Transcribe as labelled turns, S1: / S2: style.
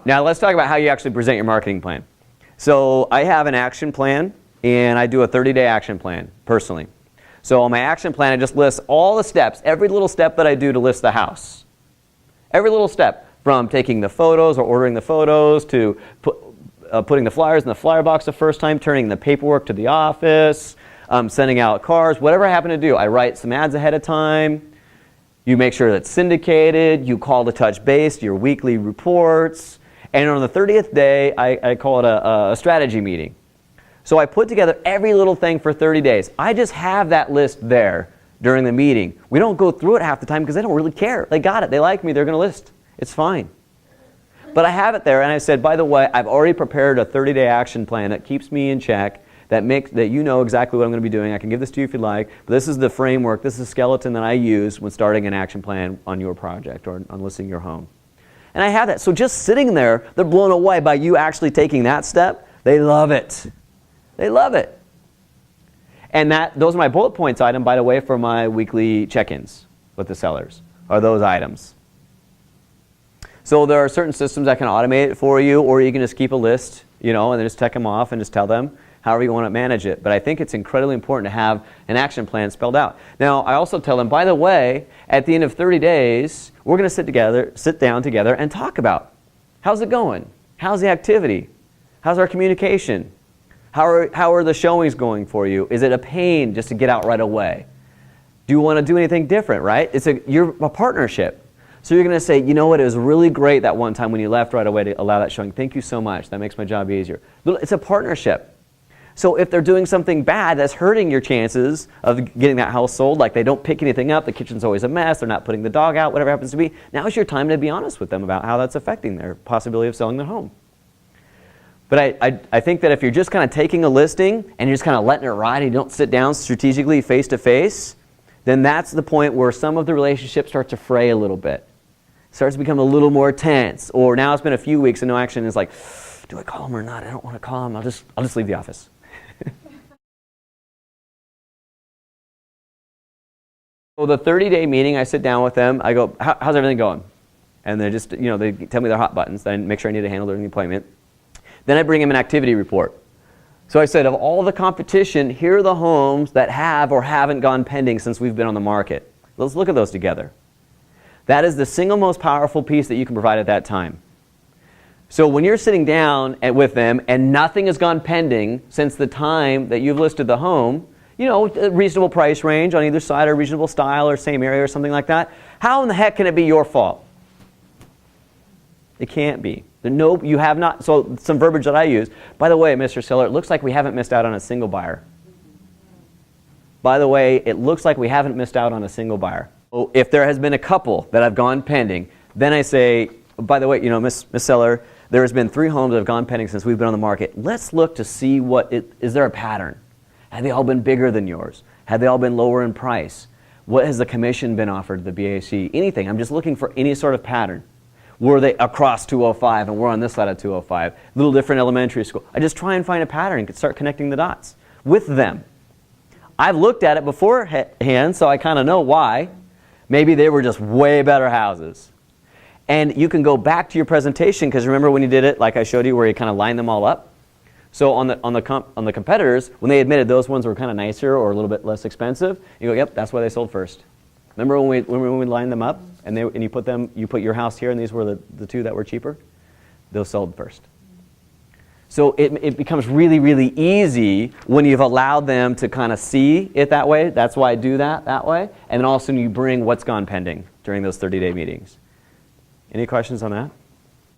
S1: Now let's talk about how you actually present your marketing plan. So I have an action plan, and I do a 30-day action plan personally. So on my action plan, I just list all the steps, every little step that I do to list the house. Every little step, from taking the photos or ordering the photos to putting the flyers in the flyer box the first time, turning the paperwork to the office, sending out cards, whatever I happen to do. I write some ads ahead of time. You make sure that's syndicated. You call to touch base, your weekly reports. And on the 30th day, I call it a strategy meeting. So I put together every little thing for 30 days. I just have that list there during the meeting. We don't go through it half the time because they don't really care. They got it. They like me. They're going to list. It's fine. But I have it there, and I said, by the way, I've already prepared a 30-day action plan that keeps me in check, that you know exactly what I'm going to be doing. I can give this to you if you'd like. But this is the framework. This is the skeleton that I use when starting an action plan on your project or on listing your home. And I have that. So just sitting there, they're blown away by you actually taking that step. They love it. They love it. And those are my bullet points item, by the way, for my weekly check-ins with the sellers, are those items. So there are certain systems that can automate it for you, or you can just keep a list, and then just check them off and just tell them however you want to manage it. But I think it's incredibly important to have an action plan spelled out. Now, I also tell them, by the way, at the end of 30 days, we're going to sit down together and talk about how's it going? How's the activity? How's our communication? How are the showings going for you? Is it a pain just to get out right away? Do you want to do anything different, right? You're a partnership. So you're going to say, you know what, it was really great that one time when you left right away to allow that showing. Thank you so much. That makes my job easier. It's a partnership. So if they're doing something bad that's hurting your chances of getting that house sold, like they don't pick anything up, the kitchen's always a mess, they're not putting the dog out, whatever happens to be, now's your time to be honest with them about how that's affecting their possibility of selling their home. But I think that if you're just kind of taking a listing and you're just kind of letting it ride and you don't sit down strategically face to face, then that's the point where some of the relationships start to fray a little bit. Starts to become a little more tense. Or now it's been a few weeks and no action. It's like, do I call him or not? I don't want to call him. I'll just leave the office. So the 30-day meeting, I sit down with them. I go, how's everything going? And they just, they tell me their hot buttons. I make sure I need to handle during the appointment. Then I bring them an activity report. So I said, of all the competition, here are the homes that have or haven't gone pending since we've been on the market. Let's look at those together. That is the single most powerful piece that you can provide at that time. So when you're sitting down with them and nothing has gone pending since the time that you've listed the home, a reasonable price range on either side or reasonable style or same area or something like that, how in the heck can it be your fault? It can't be. You have not. So some verbiage that I use, by the way, Mr. Seller, it looks like we haven't missed out on a single buyer. By the way, it looks like we haven't missed out on a single buyer. If there has been a couple that have gone pending, then I say, by the way, Miss Seller, there has been 3 homes that have gone pending since we've been on the market. Let's look to see is there a pattern? Have they all been bigger than yours? Have they all been lower in price? What has the commission been offered to the BAC? Anything. I'm just looking for any sort of pattern. Were they across 205 and we're on this side of 205? A little different elementary school. I just try and find a pattern and start connecting the dots with them. I've looked at it beforehand, so I kind of know why. Maybe they were just way better houses. And you can go back to your presentation, because remember when you did it, like I showed you, where you kind of lined them all up? So on the competitors, when they admitted those ones were kind of nicer or a little bit less expensive, you go, yep, that's why they sold first. Remember when we lined them up and you put your house here and these were the 2 that were cheaper? Those sold first. So it becomes really, really easy when you've allowed them to kind of see it that way. That's why I do that way. And then all of a sudden you bring what's gone pending during those 30-day meetings. Any questions on that?